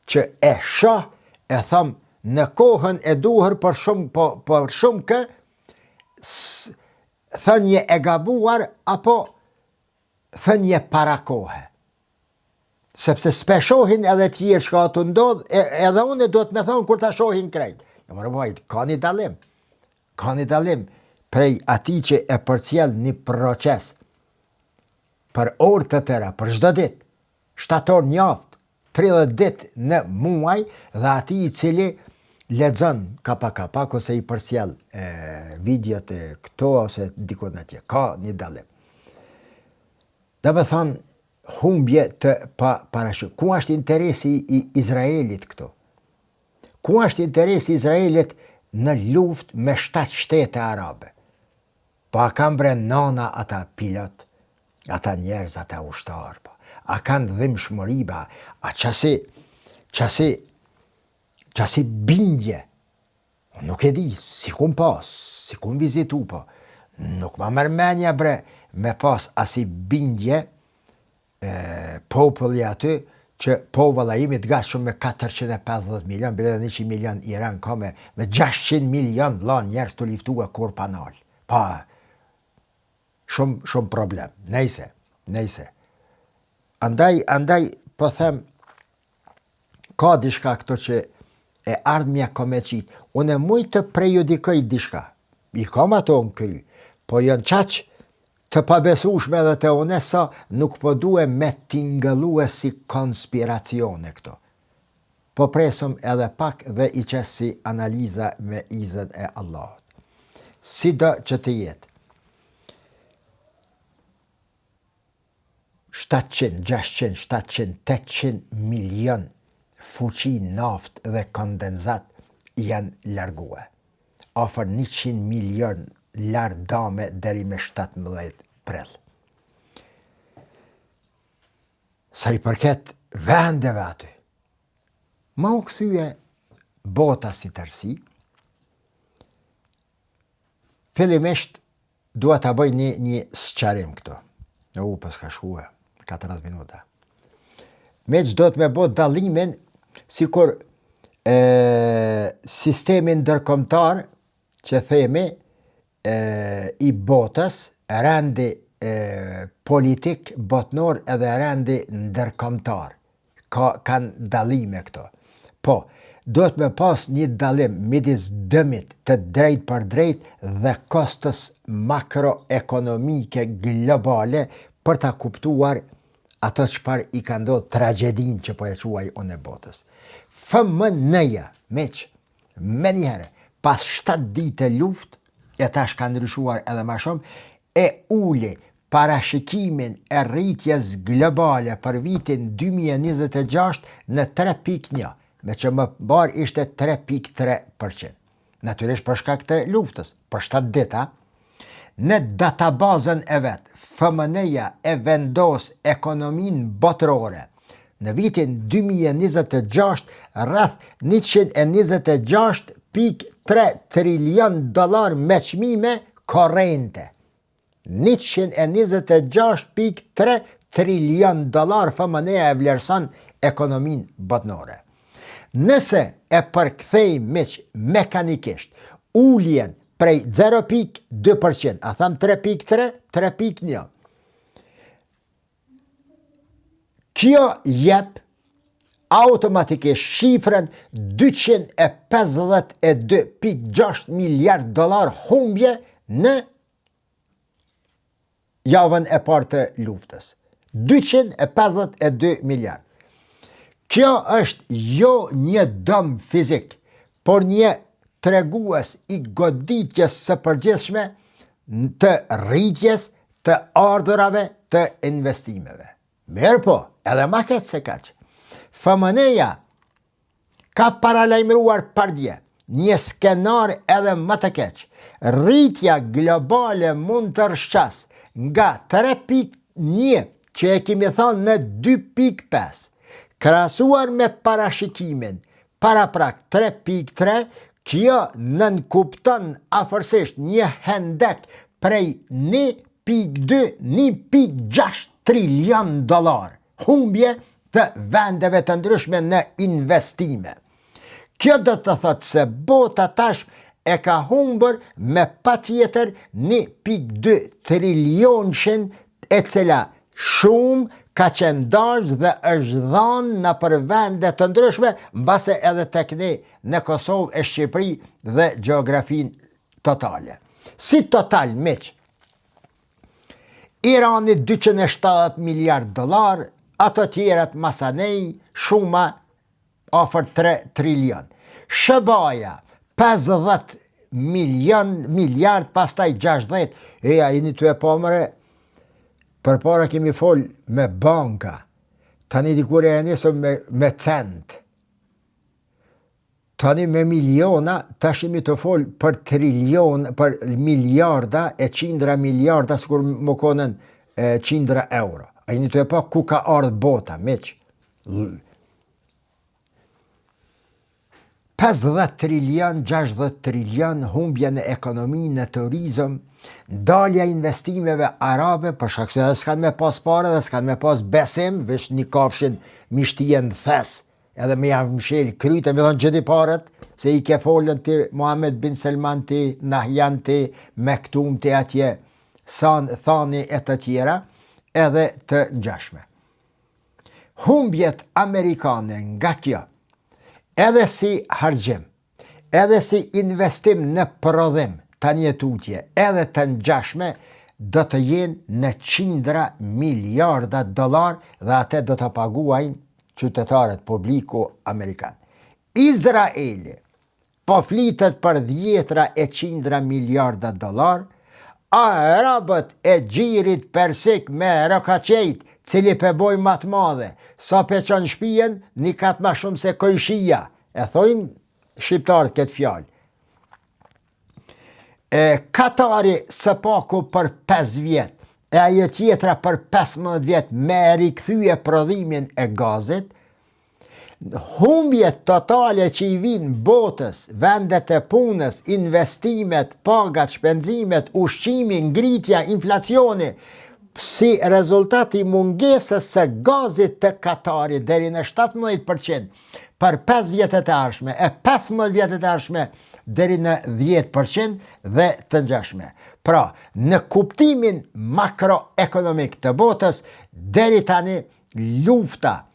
që e shoh e thëmë në kohën e duhur për shumë kë thënje e gabuar apo thënje para kohë. Sepse s'pe shohin edhe tjerë që ka të ndodh, edhe unë do të me thonë kur ta shohin krejt. Jo më rëbajt, ka një dalim. Ka një dalim prej ati që e përcjell një proces për orë të tëra, për çdo ditë, 7 orë njaft, 30 ditë në muaj, dhe ati i cili lexon kapak ose i përcjell videot e këto ose dikon atje. Ka një dalim. Dhe me thonë, humbje të parashë. Ku është interesi i Izraelit këto? Ku është interesi i Izraelit në luft me 7 shtete arabe? Po a kanë bre nana ata pilot, ata njerëz, ata ushtar, po. A kanë dhimbshmëri, a qasi bindje. Nuk e di, si kun pas, si kun vizitu, po. Nuk ma mërmenja bre me pas asi bindje populli aty që populla imi të gatshëm me 450 milion, bile 100 milion Iran ka me 600 milion vllon njerëz të liftua kur panal. Pa, shumë problem. Nejse. Andaj, po them, ka dishka këto që e ardhmja ka me qitë. Unë e muj të prejudikoj dishka. I kam ato në kry, po janë qaq të pabesueshme edhe të unesa, nuk po duhe me tingëllue si konspiracione këto. Po presëm edhe pak dhe i qesë si analiza me izën e Allahut. Si do që të jetë. 700, 600, 700, 800 milion fuqi naft dhe kondenzat janë largue. Afër 100 milion larë dame deri me 17 prill. Sa i përket vendeve aty, ma u këthyje bota si tërsi, fillimisht dua ta bëj një sqarim këto. Pas ka shkue 14 minuta. Me që do të me bot dallimin sikur sistemin ndërkombëtar që themi i botës, rendi politik botnor edhe rendi ndërkombëtar. Kanë dallime këto. Po, do të me pas një dallim midis dëmit të drejt për drejt dhe kostës makroekonomike globale për ta kuptuar ato çfarë i ka ndodhur tragedin që po e quaj unë e botës. FMN-ja, meq, me njëherë, pas 7 ditë luft, e tash ka ndryshuar edhe ma shumë, e uli parashikimin e rritjes globale për vitin 2026 në 3.1, me që më barë ishte 3.3%. Natyrisht për shkak të luftës, për 7 dita, në databazën e vetë, FMN-ja e vendos ekonominë botërore. Në vitin 2026, rreth 126.3 trilion dolar me çmime korrente. 126.3 trilion dolar FMN-ja e vlerëson ekonominë botërore. Nëse e përkthejmë mekanikisht uljen prej 0.2%, a tham 3.3, 3.1. Kjo jep automatikisht shifrën 252.6 miliard dolar humbje në javën e parë të luftës. 252 miliard. Kjo është jo një dëm fizik, por një tregues i goditjes së përgjithshme të rritjes të ardhurave të investimeve. Mirë po, edhe ma keq se kaq. FMN-ja ka paralajmëruar pardje një skenar edhe më të keq. Rritja globale mund të rshqas nga 3.1 që e kemi thonë në 2.5, krahasuar me parashikimin para prak 3.3, kjo nënkupton afërsisht një hendek prej 1.2-1.6 trilion dolar humbje të vendeve të ndryshme në investime. Kjo do të thotë se bota tash e ka humbur me patjetër 1.2 trilionshin, e cila shumë ka qenë dashur dhe është dhënë në për vende të ndryshme, mbase edhe tek ne në Kosovë e Shqipëri dhe gjeografinë totale. Si total miq, Irani 270 miliard dolar, ato tjerat masanej shuma afër 3 trilion. Shëbaja 50 miliard, pastaj 60. A jeni të e pomëre, përpara kemi fol me banka, tani dikur e nisëm me cent, tani me miliona, tash jemi të fol për trilion, për miliarda e qindra miliarda, sikur më konën qindra euro. A jeni të e pa ku ka ardhë bota, miq? 50 trilion, 60 trilion humbje në ekonomi, në turizëm, dalja investimeve arabe, për shkak se s'kan me pas pare dhe s'kan me pas besim, veç një kafshin mishtien thes, edhe me jam mshel kryte, me thonë gjithi paret, se i ke folën të Muhammed bin Selman të Nahjan të Mektum të atje, thani e të tjera, edhe të ngjashme. Humbjet amerikane nga kjo, edhe si harxhim, edhe si investim në prodhim të një tutje, edhe të ngjashme, do të jenë në qindra miliarda dolar dhe atë do të paguajnë qytetarët publiku amerikan. Izraeli po flitet për dhjetra e qindra miliarda dolar, arabët e gjirit persik me rokaqejt, cili pe boj matë madhe, sa pe qënë shpijen, një katë ma shumë se kojshia, e thojnë shqiptarët këtë fjallë. Katari së paku për 5 vjet, e ajo tjetra për 15 vjet me rikthyje prodhimin e gazit, humbjet totale që i vinë botës, vendet e punës, investimet, pagat, shpenzimet, ushqimi, ngritja, inflacioni, si rezultati mungesës së gazit të Katarit deri në 17% për 5 vjetet e ardhshme, e 15 vjetet e ardhshme deri në 10% dhe të ngjashme. Pra, në kuptimin makroekonomik të botës, deri tani lufta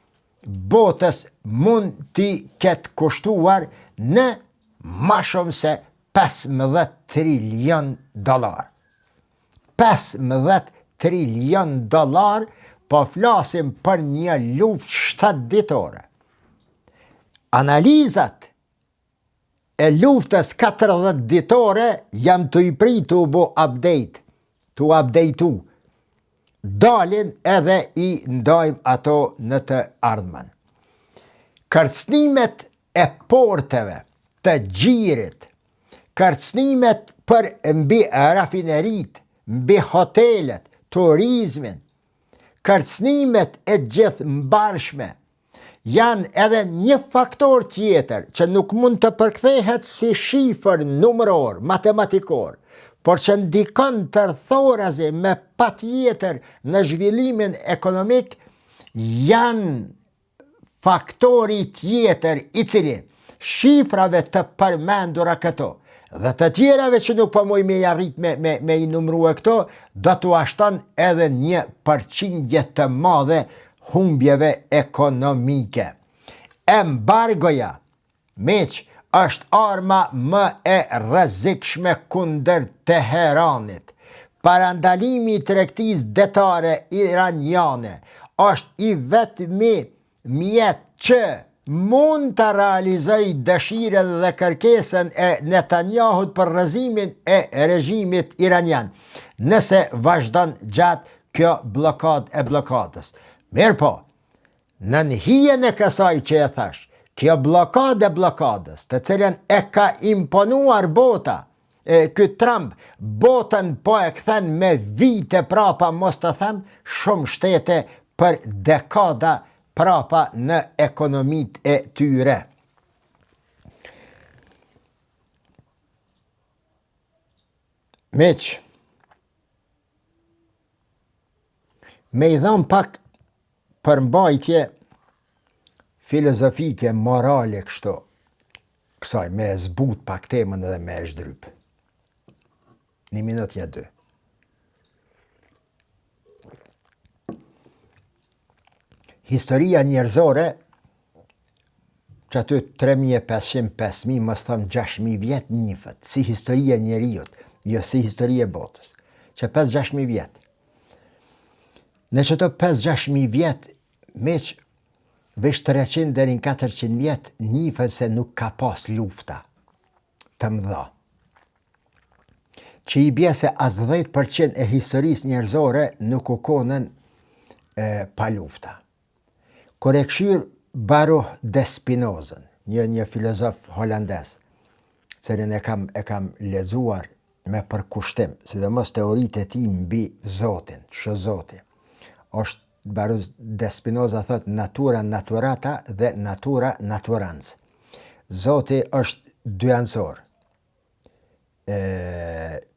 botës mund t'i ketë kushtuar në ma shumë se 15 trilion dolar. 15 trilion dolar, po flasim për një luftë 7 ditore. Analizat e luftës 40 ditore jam të i pri të u bo update, të u updateu. dalin edhe i ndajmë ato në të ardhmen. Kërcënimet e porteve, të gjirit, kërcënimet për mbi rafinerit, mbi hotelet, turizmin, kërcënimet e gjithë mbarshme, janë edhe një faktor tjetër që nuk mund të përkthehet si shifër numëror, matematikor, por që ndikon tërthorazi me patjetër në zhvillimin ekonomik, janë faktori tjetër i cili shifrave të përmendura këto dhe të tjerave që nuk po mujmë i arrit me i numrua këto, do t'u ashton edhe një përqindje të madhe humbjeve ekonomike. Embargoja, miq, është arma më e rrezikshme kundër Teheranit. Parandalimi i tregtisë detare iraniane është i vetmi mjet që mund të realizoj dëshirën dhe kërkesën e Netanyahut për rrëzimin e regjimit iranian, nëse vazhdon gjatë kjo blokadë e blokadës. Mirë po, në hijen e kësaj që e thash, kjo blokadë e blokadës, të cilën e ka imponuar bota, ky Trump, botën po e kthen me vite prapa, mos të them, shumë shtete për dekada prapa në ekonomit e tyre. Miq, me i dhëm pak përmbajtje filozofike, morale kështu, kësaj, me zbut pak temën edhe me e shdryp. Një minutja 2. Historia njerëzore, që aty 3.500, 5.000, mos thëm 6.000 vjet njifët, si historia njeriut, jo si historia botës, që 5-6.000 vjet. Në që të 5-6.000 vjet, meq, veç 300 deri në 400 vjet, njifët se nuk ka pas lufta të mëdha. Që i bje se as 10% e historisë njerëzore nuk u konën pa lufta. Kur e këshyr Baruch de Spinozën, një filozof holandes, cilin e kam lexuar me përkushtim, sidomos teoritë e tij mbi Zotin, Zoti. Është Baruch de Spinoza thot natura naturata dhe natura naturans. Zoti është dyanësor.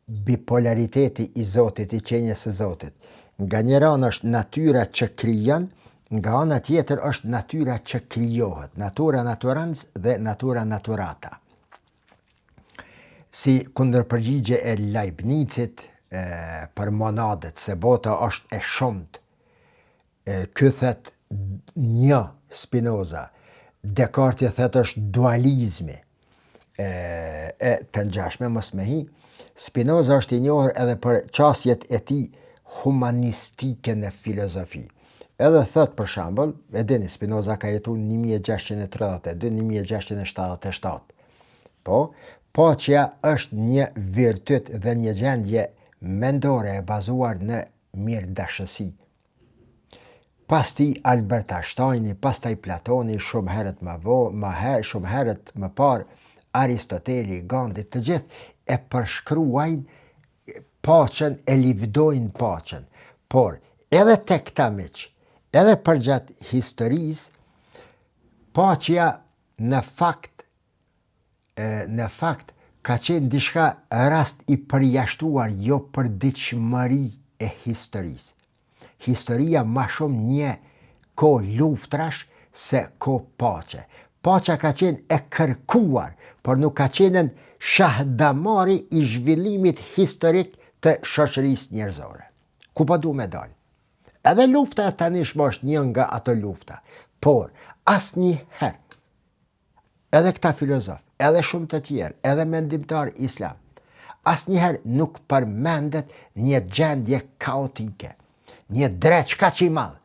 Bipolariteti i Zotit, i qenjes së Zotit. Nga njëra anë është natyra që krijon, nga ana tjetër është natyra që krijohet, natura naturans dhe natura naturata. Si kundërpërgjigje e Leibnizit për monadet, se bota është e shumt. Ky thet një Spinoza, Descartes thet është dualizmi e të ngjashme, mos me hi. Spinoza është i njohur edhe për qasjet e tij humanistike në filozofi. Edhe thot për shembull, e dini Spinoza ka jetuar 1632-1677. Po, paqja është një virtyt dhe një gjendje mendore e bazuar në mirëdashësi. Pasti Albert Einsteini, pastaj Platoni, shumë herët shumë herët më parë, Aristoteli, Gandhi, të gjithë e përshkruajnë paqen, e livdojnë paqen. Por, edhe tek këta miq, edhe përgjatë historisë, paqja në fakt ka qenë diçka rast i përjashtuar, jo përditshmëri e historisë. Historia ma shumë një ko luftrash se ko paqe. Paqja ka qenë e kërkuar, por nuk ka qenë shahdamari i zhvillimit historik të shoqërisë njerëzore. Ku po du me dalë? Edhe lufta e tanishme është një nga ato lufta, por asnjëherë, edhe këta filozof, edhe shumë të tjerë, edhe mendimtar islam, asnjëherë nuk përmendet një gjendje kaotike, një dreq kaq i madh,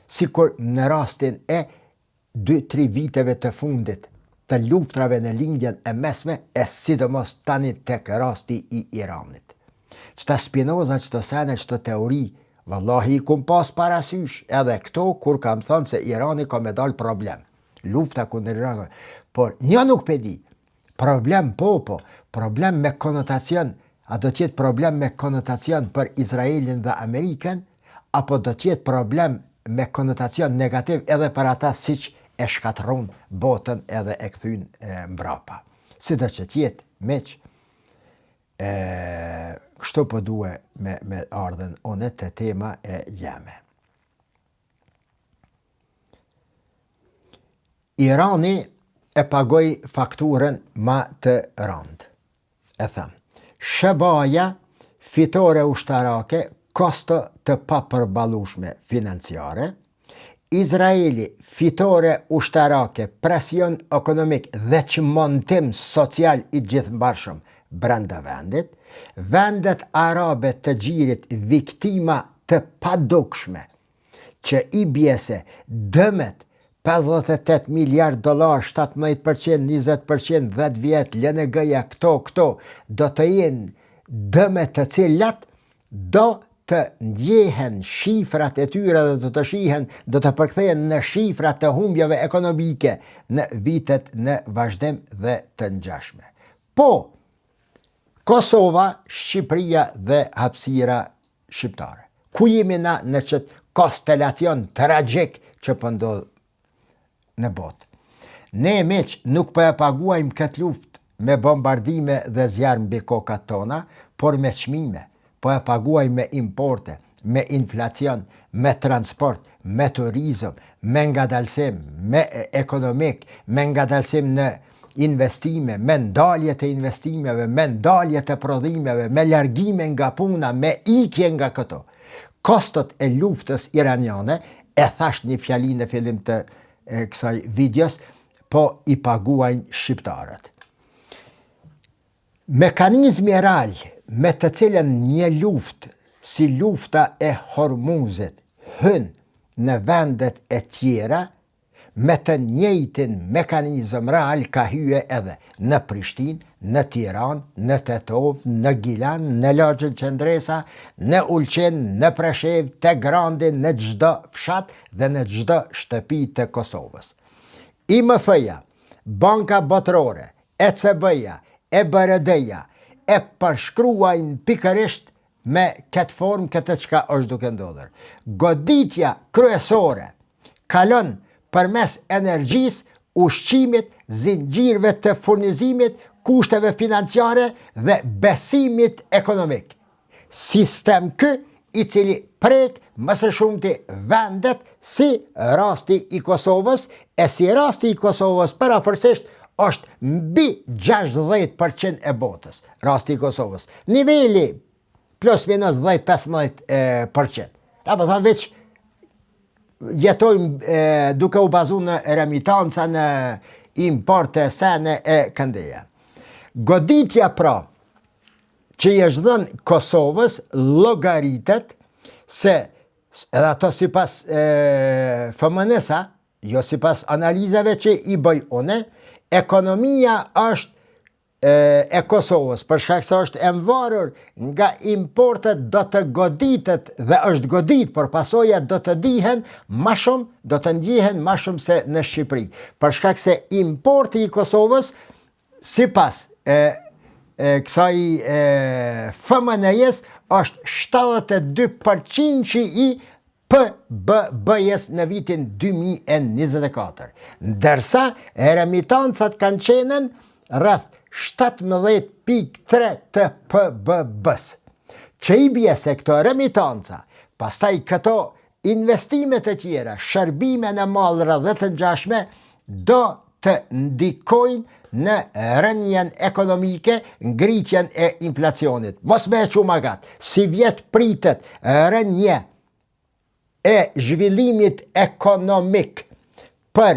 sikur në rastin e 2-3 viteve të fundit të luftrave në lindjen e mesme, e sidomos tani tek rasti i Iranit. Çta Spinoza, çto sene, çto teori Vallahi i kum pas parasysh edhe këto kur kam thënë se Irani ka me dal problem. Lufta kundër Iranit. Por një nuk pe di. Problem problem me konotacion, a do tjetë problem me konotacion për Izraelin dhe Amerikën, apo do tjetë problem me konotacion negativ edhe për ata siç e shkatërron botën edhe e kthyn mbrapa. Si do që tjetë, meq, kështu po duhe me ardhen unë të tema e jeme. Irani e pagoj fakturën ma të rëndë. E thëmë, Shëbaja, fitore ushtarake, kosto të papërballueshme financiare, Izraeli, fitore ushtarake, presion ekonomik dhe çmontim social i gjithëmbarshëm brenda vendit, vendet arabe të gjirit viktima të padukshme, që i bjese dëmet 58 miliard dolar, 17%, 20%, 10 vjet, LNG-ja, këto, do të jenë dëmet të cilat do të ndjehen shifrat e tyre dhe do të shihen, do të përkthehen në shifrat të humbjeve ekonomike në vitet në vazhdim dhe të ngjashme. Po, Kosova, Shqipëria dhe hapësira shqiptare. Ku jemi na në qëtë konstelacion tragjik që po ndodh në botë? Ne meq nuk po e paguajmë këtë luftë me bombardime dhe zjarë mbi kokat tona, por me çmime. Po e paguajmë me importe, me inflacion, me transport, me turizëm, me ngadalësim, me ekonomik, me ngadalësim në investime, me ndalje të investimeve, me ndalje të prodhimeve, me largime nga puna, me ikje nga këto. Kostot e luftës iraniane, e thash një fjali në fillim të kësaj videos, po i paguajnë shqiptarët. Mekanizmi real me të cilën një luftë si lufta e Hormuzit hyn në vendet e tjera, me të njëjtin mekanizëm real ka hye edhe në Prishtinë, në Tiranë, në Tetov, në Gilan, në Lagjën Qendresa, në Ulqin, në Preshevë, te Grandi, në çdo fshat dhe në çdo shtëpi të Kosovës. IMF-ja, Banka Botërore, ECB-ja, BRD-ja e përshkruajnë pikërisht me këtë formë këtë çka është duke ndodhur. Goditja kryesore kalon përmes energjisë, ushqimit, zinxhirëve të furnizimit, kushteve financiare dhe besimit ekonomik. Sistem ky i cili prek më së shumti vendet si rasti i Kosovës, e si rasti i Kosovës paraforsisht është mbi 60% e botës, rasti i Kosovës. Niveli plus minus 10-15%. Apo thënë veç jetojmë duke u bazu në remitanca, në importe, sene e këndeja. Goditja pra që i është dhënë Kosovës llogaritet se edhe ato sipas FMN-sa, jo sipas analizave që i bëj une, ekonomia është e Kosovës, për shkak se është e mvarur nga importet, do të goditet dhe është godit, por pasojat do të dihen më shumë, do të ndjehen më shumë se në Shqipëri. Për shkak se importi i Kosovës sipas kësaj FMN-jes është 72% që i PBB-jes në vitin 2024, ndërsa remitancat kanë qenën rreth 17.3 të PBB-s. Që i bje se këto remitanca, pastaj këto investimet e tjera, shërbime në mallra dhe të ngjashme, do të ndikojnë në rënjen ekonomike, ngritjen e inflacionit. Mos me e qumagat, si vjet pritet rënje e zhvillimit ekonomik për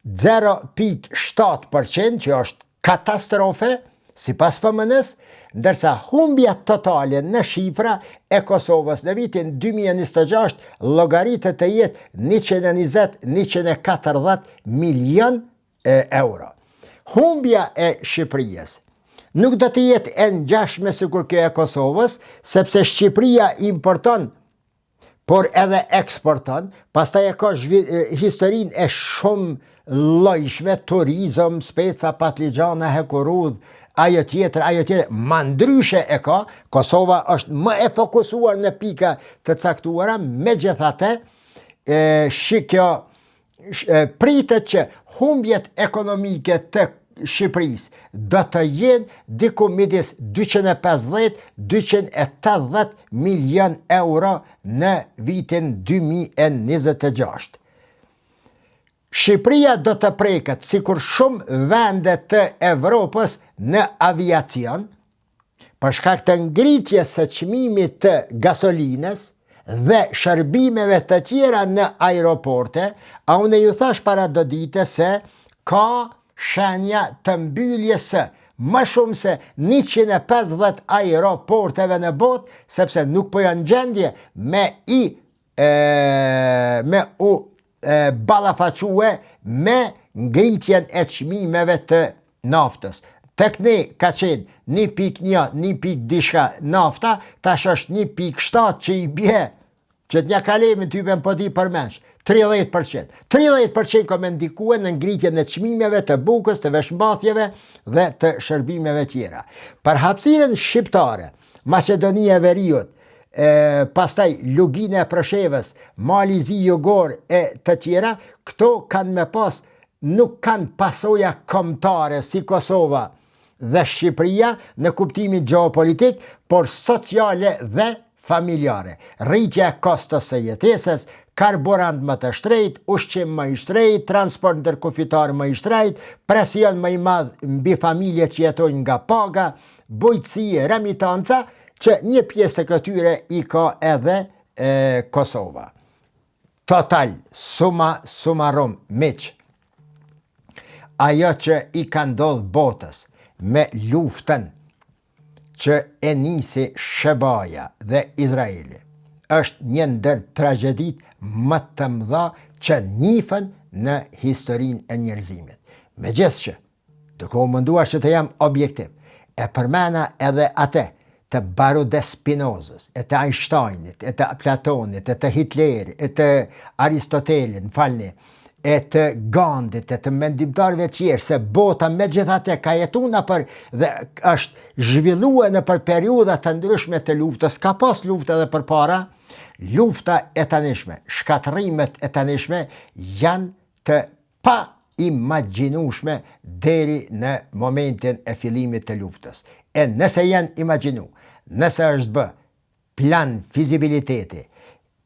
0.7%, që është katastrofe, si pas FMN-s, ndërsa humbja totale në shifra e Kosovës në vitin 2026 llogaritet të jetë 120-140 milion euro. Humbja e Shqipërisë nuk do të jetë e ngjashme sikur kjo e Kosovës, sepse Shqipëria importon por edhe eksporton, pastaj e ka historinë e shumë llojshme, turizëm, speca, patligjana, hekurudh, ajo tjetër, ma ndryshe e ka. Kosova është më e fokusuar në pika të caktuara, megjithatë, kjo pritet që humbjet ekonomike të Shqipërisë do të jenë diku midis 250-280 milion euro në vitin 2026. Shqipëria do të preket, sikur shumë vende të Evropës, në aviacion, për shkak të ngritjes së çmimit të gasolinës dhe shërbimeve të tjera në aeroporte. A unë ju thash para do dite se ka shenja të mbylljes së më shumë se 150 aeroporteve në botë, sepse nuk po janë gjendje me u ballafaque me ngritjen e çmimeve të naftës. Tek ne ka qenë 1.1, 1 diçka nafta, tash është 1.7 që i bje, që t'ja kalemi typen po ti përmensh, 30%. 30% ka me ndikue në ngritjen e çmimeve të bukës, të veshmbathjeve dhe të shërbimeve tjera. Për hapësirën shqiptare, Maqedonia e Veriut, pastaj Lugina e Preshevës, Mali Zi Jugor e të tjera, këto kanë me pas, nuk kanë pasoja kombëtare si Kosova dhe Shqipëria në kuptimin gjeopolitik, por sociale dhe familjare. Rritja e kostos së jetesës, karburant më të shtrejt, ushqim më i shtrejt, transport ndërkufitar më i shtrejt, presion më i madh mbi familje që jetojnë nga paga, bujqësi, remitanca, që një pjesë të këtyre i ka edhe Kosova. Total, sumarum, miq, ajo që i ka ndodhur botës me luftën që e nisi Shebaja dhe Izraeli, është një ndër tragjedit më të mëdha që njihen në historinë e njerëzimit. Megjithëse, duke u munduar që të jam objektiv, e përmena edhe atë të Barude Spinozës, e të Einsteinit, e të Platonit, e të Hitlerit, e të Aristotelit, e të Gandhit, e të mendimtarëve tjerë, se bota megjithatë ka jetuar dhe është zhvilluar në për periudha të ndryshme të luftës. Ka pas lufta edhe përpara. Lufta e tanishme, shkatërimet e tanishme janë të pa imagjinueshme deri në momentin e fillimit të luftës. E nëse janë imagjinu, nëse është bë plan fizibiliteti,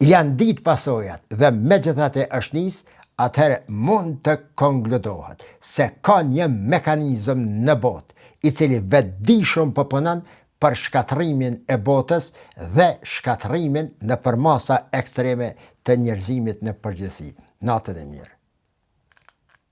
janë ditë pasojat dhe megjithatë është nis, atëherë mund të konkludohet se ka një mekanizëm në botë i cili vetëdijshëm po punon për shkatërimin e botës dhe shkatërimin në përmasa ekstreme të njerëzimit në përgjithësi. Natën e mirë.